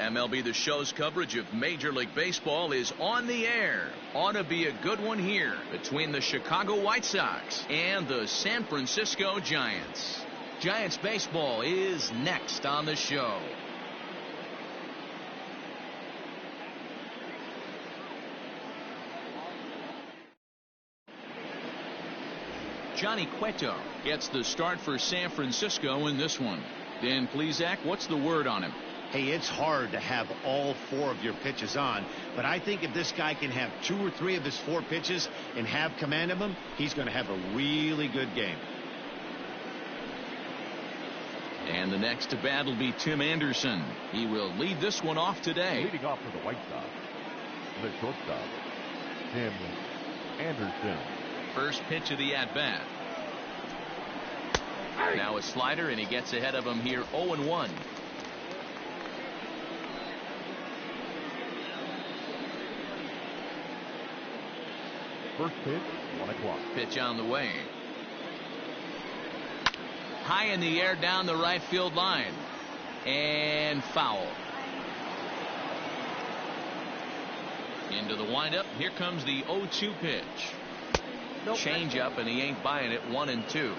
MLB The Show's coverage of Major League Baseball is on the air. Ought to be a good one here between the Chicago White Sox and the San Francisco Giants. Giants baseball is next on the show. Johnny Cueto gets the start for San Francisco in this one. Dan Plesac, what's the word on him? Hey, it's hard to have all 4 of your pitches on, but I think if this guy can have 2 or 3 of his 4 pitches and have command of them, he's going to have a really good game. And the next to bat will be Tim Anderson. He will lead this one off today. Leading off for the White Sox, the shortstop, Tim Anderson. First pitch of the at-bat. Now a slider, and he gets ahead of him here 0-1. First pitch, 1 o'clock. Pitch on the way. High in the air down the right field line. And foul. Into the windup. Here comes the 0-2 pitch. Change up, and he ain't buying it. 1-2.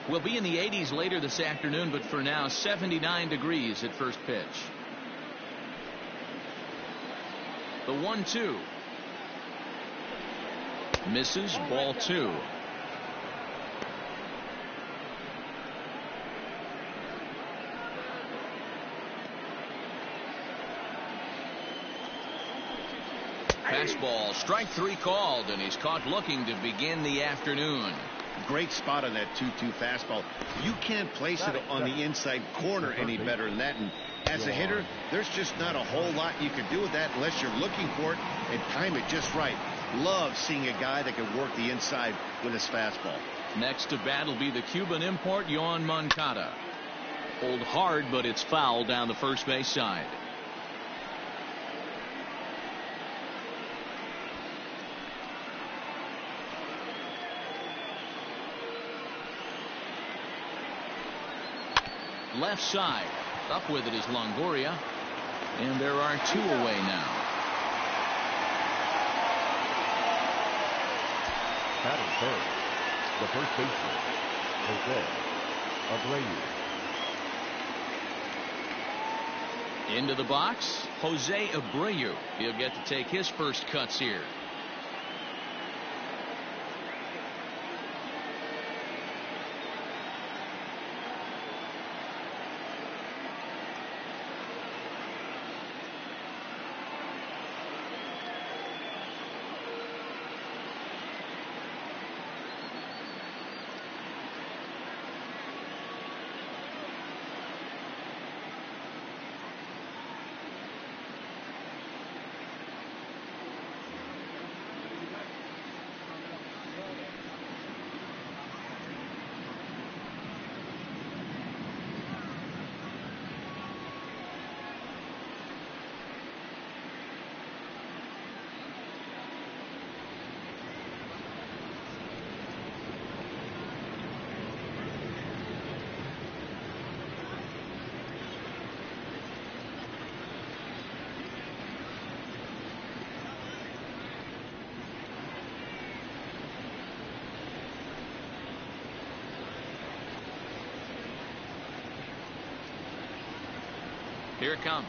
We'll be in the 80s later this afternoon, but for now 79 degrees at first pitch. The 1-2. Misses, ball 2. Fastball, strike 3 called, and he's caught looking to begin the afternoon. Great spot on that 2-2 fastball. You can't place it on the inside corner any better than that. And as a hitter, there's just not a whole lot you can do with that unless you're looking for it and time it just right. Love seeing a guy that can work the inside with his fastball. Next to bat will be the Cuban import, Yoan Moncada. Pulled hard, but it's foul down the first base side. Left side. Up with it is Longoria. And there are 2 away now. Batting third, the first baseman, Jose Abreu. Into the box, Jose Abreu. He'll get to take his first cuts here. Here it comes.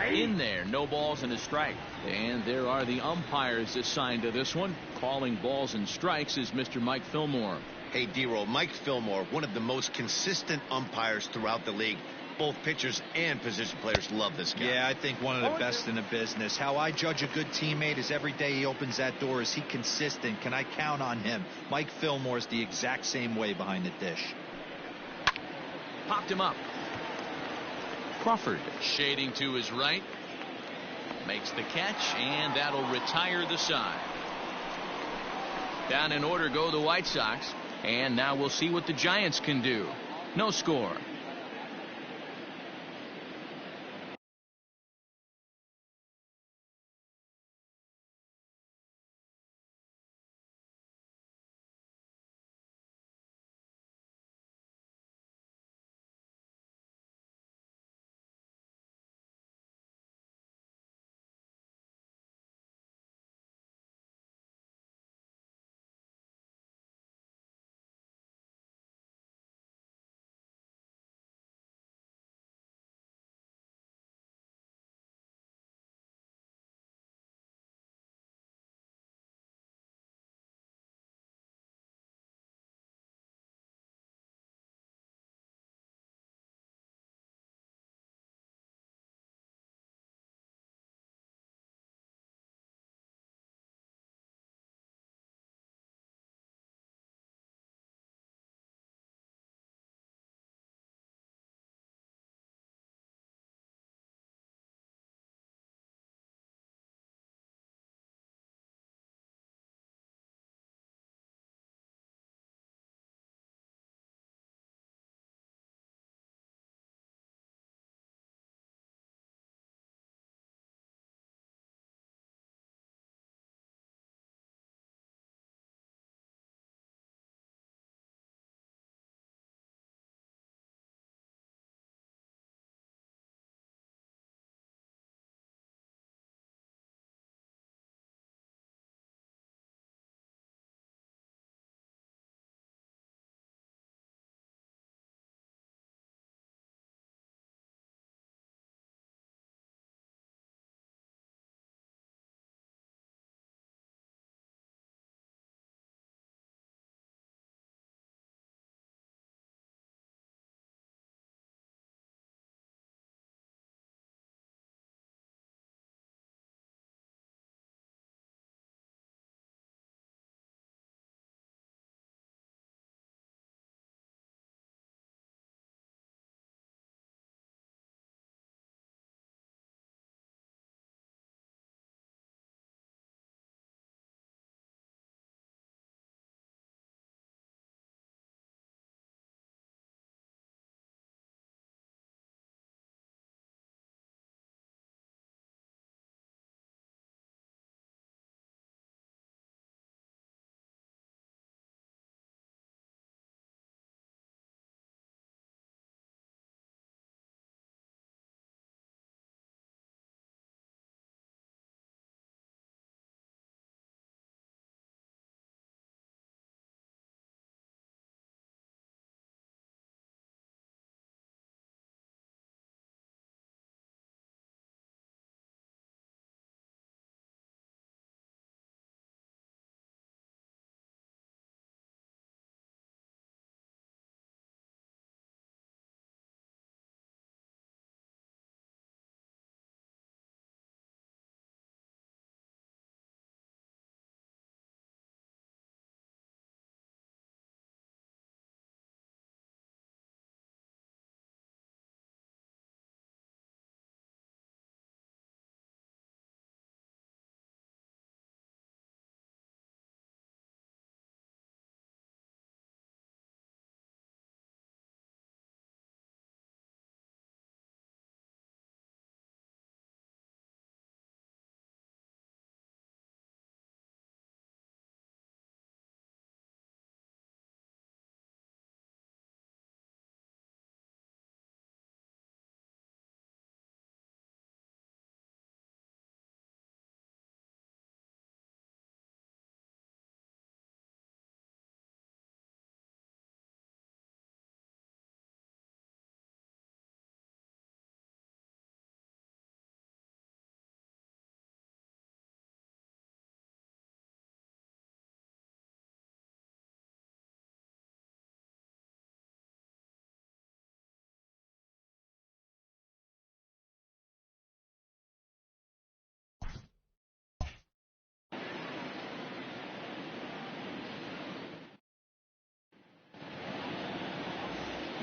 In there, no balls and a strike. And there are the umpires assigned to this one. Calling balls and strikes is Mr. Mike Fillmore. Hey, D-Roll, Mike Fillmore, one of the most consistent umpires throughout the league. Both pitchers and position players love this guy. Yeah, I think one of the best in the business. How I judge a good teammate is every day he opens that door. Is he consistent? Can I count on him? Mike Fillmore is the exact same way behind the dish. Popped him up. Crawford shading to his right. Makes the catch, and that'll retire the side. Down in order go the White Sox. And now we'll see what the Giants can do. No score.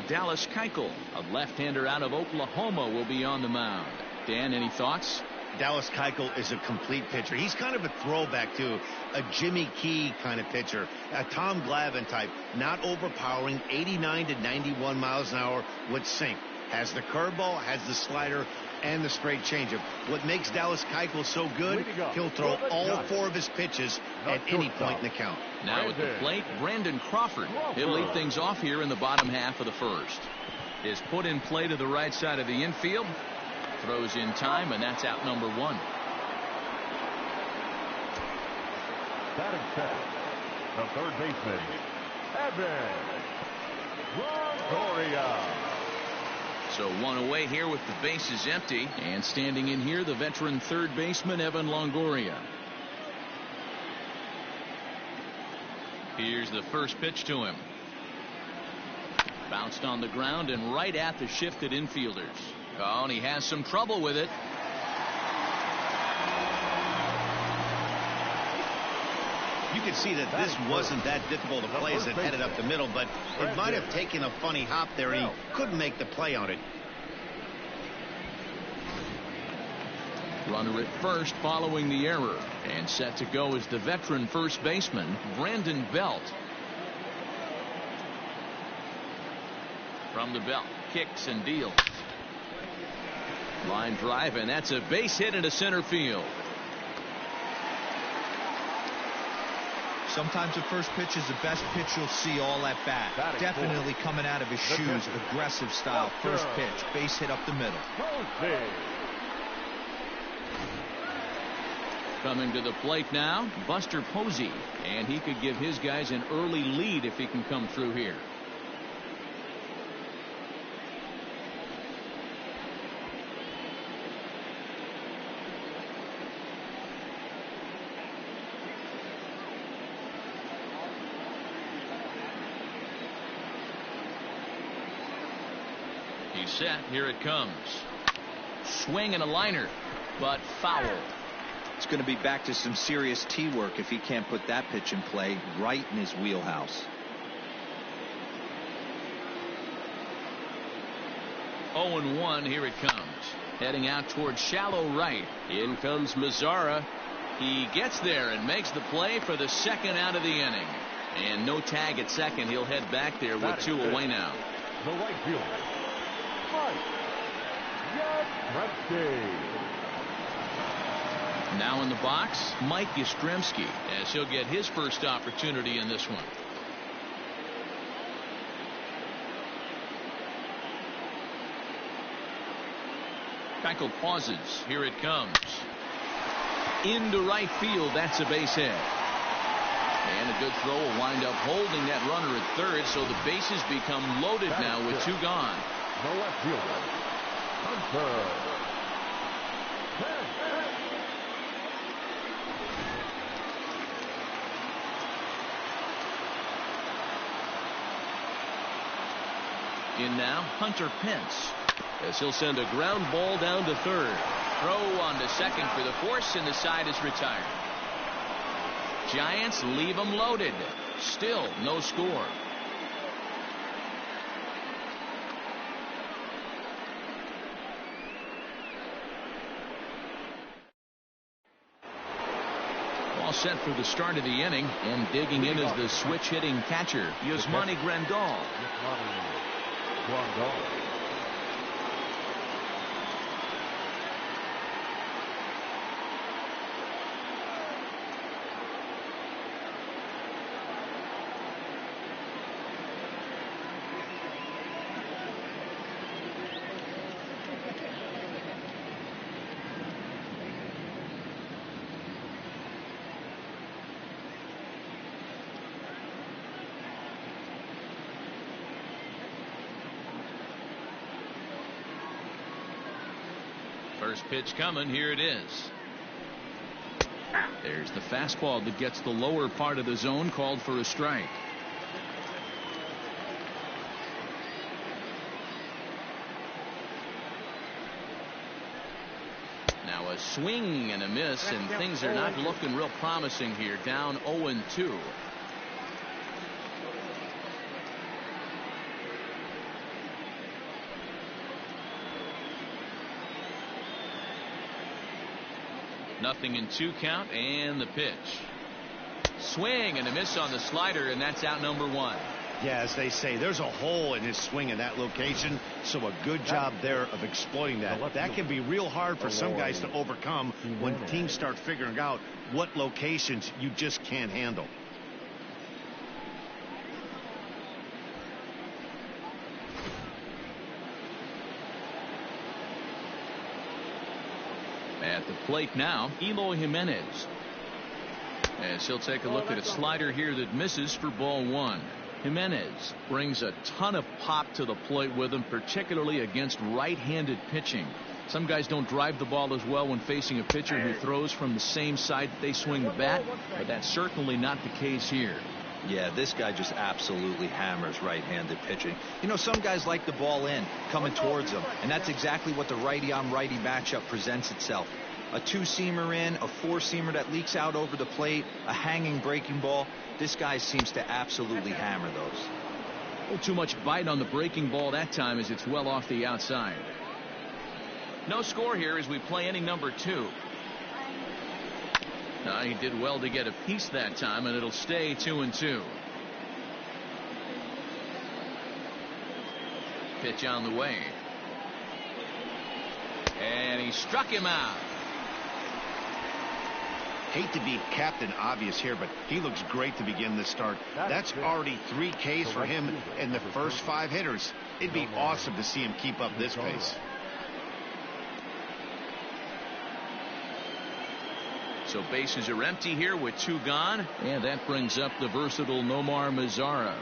Dallas Keuchel, a left-hander out of Oklahoma, will be on the mound. Dan, any thoughts? Dallas Keuchel is a complete pitcher. He's kind of a throwback to a Jimmy Key kind of pitcher, a Tom Glavine type, not overpowering, 89 to 91 miles an hour with sink. Has the curveball, has the slider, and the straight changeup. What makes Dallas Keuchel so good, he'll throw all 4 of his pitches at any point in the count. Now at the plate, Brandon Crawford. He'll lead things off here in the bottom half of the first. Is put in play to the right side of the infield. Throws in time, and that's out number 1. Batting second, the third baseman, Evan Longoria. So 1 away here with the bases empty. And standing in here, the veteran third baseman, Evan Longoria. Here's the first pitch to him. Bounced on the ground and right at the shifted infielders. Oh, and he has some trouble with it. You can see that this wasn't that difficult a play as it headed up the middle, but it might have taken a funny hop there. He couldn't make the play on it. Runner at first following the error. And set to go is the veteran first baseman, Brandon Belt. From the belt, kicks and deals. Line drive, and that's a base hit into center field. Sometimes the first pitch is the best pitch you'll see all at bat. Definitely coming out of his shoes. Aggressive style. First pitch. Base hit up the middle. Coming to the plate now, Buster Posey. And he could give his guys an early lead if he can come through here. He's set. Here it comes. Swing and a liner, but foul. It's going to be back to some serious tee work if he can't put that pitch in play right in his wheelhouse. 0-1. Here it comes. Heading out towards shallow right. In comes Mazzara. He gets there and makes the play for the second out of the inning. And no tag at second. He'll head back there with 2 away now. The right fielder, Mike Yastrzemski. Now in the box, Mike Yastrzemski, as he'll get his first opportunity in this one. Keuchel pauses. Here it comes. Into right field. That's a base hit. And a good throw will wind up holding that runner at third, so the bases become loaded now with 2 gone. The left fielder, Hunter. In now, Hunter Pence, as he'll send a ground ball down to third. Throw on to second for the force, and the side is retired. Giants leave them loaded. Still no score. All set for the start of the inning, and digging in is the switch hitting catcher, Yasmani Grandal. First pitch coming. Here it is. There's the fastball that gets the lower part of the zone, called for a strike. Now a swing and a miss, and things are not looking real promising here. Down 0-2. 0-2 count, and the pitch. Swing and a miss on the slider, and that's out number 1. Yeah, as they say, there's a hole in his swing in that location, so a good job there of exploiting that. That can be real hard for some guys to overcome when teams start figuring out what locations you just can't handle. At the plate now, Eloy Jimenez. As he'll take a look at a slider here that misses for ball 1. Jimenez brings a ton of pop to the plate with him, particularly against right-handed pitching. Some guys don't drive the ball as well when facing a pitcher who throws from the same side that they swing the bat, but that's certainly not the case here. Yeah, this guy just absolutely hammers right-handed pitching. You know, some guys like the ball in, coming towards them, and that's exactly what the righty-on-righty matchup presents itself. A two-seamer in, a four-seamer that leaks out over the plate, a hanging breaking ball. This guy seems to absolutely hammer those. A little too much bite on the breaking ball that time as it's well off the outside. No score here as we play inning number 2. He did well to get a piece that time, and it'll stay 2-2. Pitch on the way. And he struck him out. Hate to be Captain Obvious here, but he looks great to begin this start. That's already 3 Ks for him in the first 5 hitters. It'd be awesome to see him keep up this pace. So bases are empty here with 2 gone, and that brings up the versatile Nomar Mazara.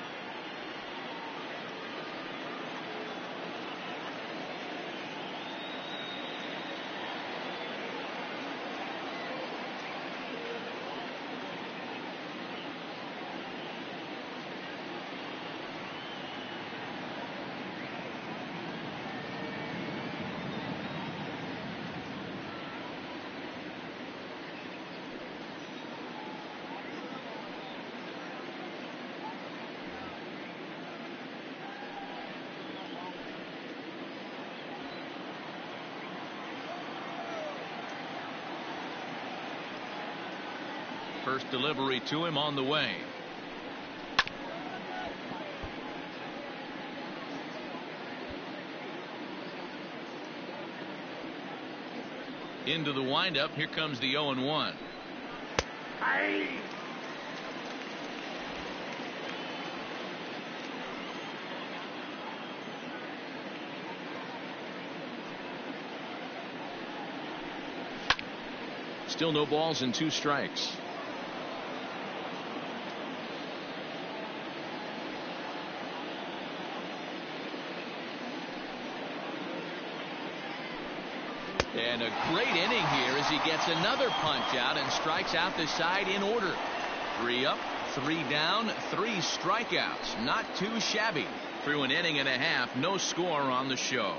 First delivery to him on the way. Into the windup. Here comes the 0-1. Still no balls and 2 strikes. And a great inning here as he gets another punch out and strikes out the side in order. 3 up, 3 down, 3 strikeouts. Not too shabby. Through an inning and a half, no score on the show.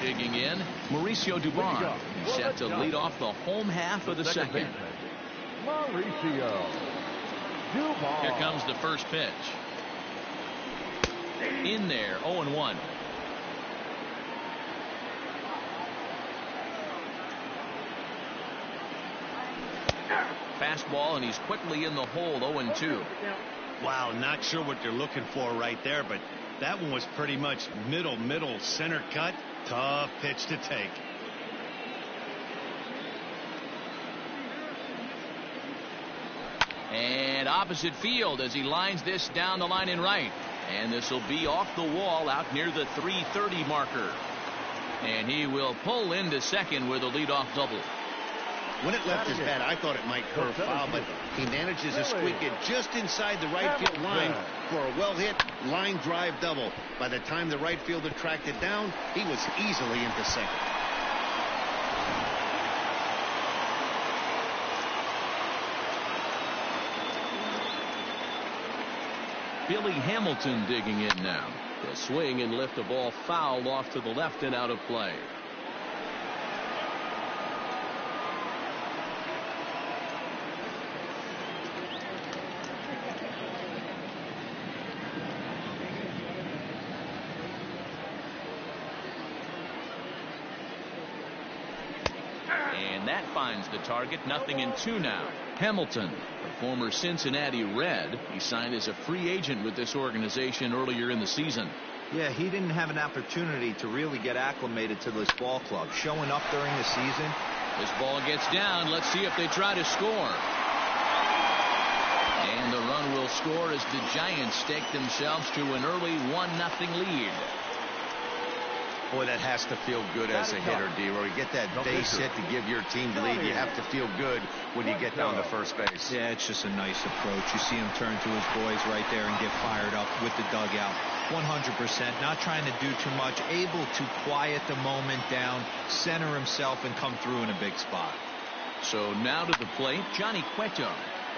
Digging in, Mauricio Dubon. He's set to lead off the home half of the second. Mauricio Dubon. Here comes the first pitch. In there, 0-1. Fastball, and he's quickly in the hole, 0-2. Wow, not sure what they're looking for right there, but that one was pretty much middle center cut. Tough pitch to take. And opposite field as he lines this down the line in right. And this will be off the wall out near the 330 marker. And he will pull into second with a leadoff double. When it left his bat, I thought it might curve foul, but he manages to squeak it just inside the right field line for a well-hit line drive double. By the time the right fielder tracked it down, he was easily into second. Billy Hamilton digging in now. The swing and lift the ball foul off to the left and out of play. And that finds the target. 0-2 now. Hamilton, a former Cincinnati Red. He signed as a free agent with this organization earlier in the season. Yeah, he didn't have an opportunity to really get acclimated to this ball club. Showing up during the season. This ball gets down. Let's see if they try to score. And the run will score as the Giants stake themselves to an early 1-0 lead. Boy, that has to feel good as a hitter, D-Roy. You get that base hit to give your team the lead. You have to feel good when you get down to first base. Yeah, it's just a nice approach. You see him turn to his boys right there and get fired up with the dugout. 100%. Not trying to do too much. Able to quiet the moment down, center himself, and come through in a big spot. So now to the plate, Johnny Cueto.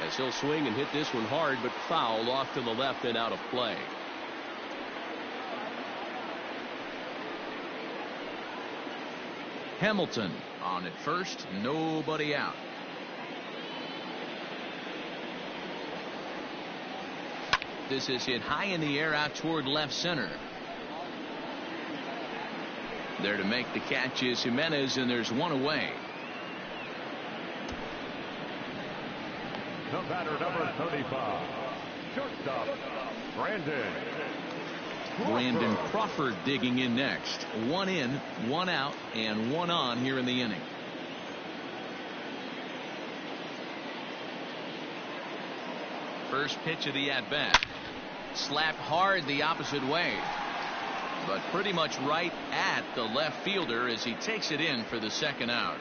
As he'll swing and hit this one hard, but foul off to the left and out of play. Hamilton on at first, nobody out. This is hit high in the air out toward left center. There to make the catch is Jimenez, and there's one away. The batter, number 35, shortstop, Brandon Crawford digging in next. 1 in, 1 out, and 1 on here in the inning. First pitch of the at-bat. Slapped hard the opposite way, but pretty much right at the left fielder as he takes it in for the second out.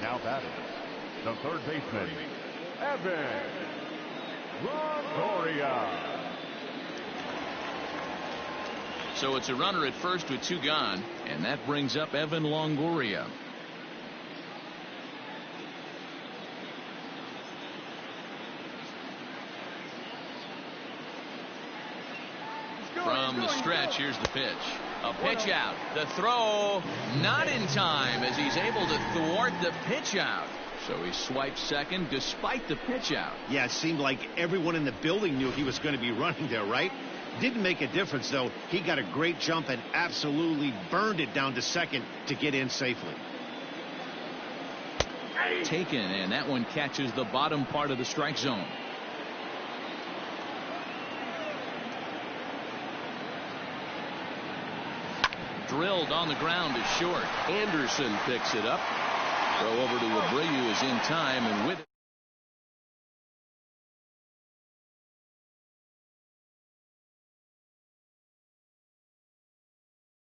Now batting, the third baseman, Evan Longoria. So it's a runner at first with 2 gone, and that brings up Evan Longoria. From the stretch, here's the pitch. A pitch out. The throw not in time as he's able to thwart the pitch out. So he swipes second despite the pitch out. Yeah, it seemed like everyone in the building knew he was going to be running there, right? Didn't make a difference, though. He got a great jump and absolutely burned it down to second to get in safely. Taken, and that one catches the bottom part of the strike zone. Drilled on the ground is short. Anderson picks it up. Throw over to Abreu is in time, and with it.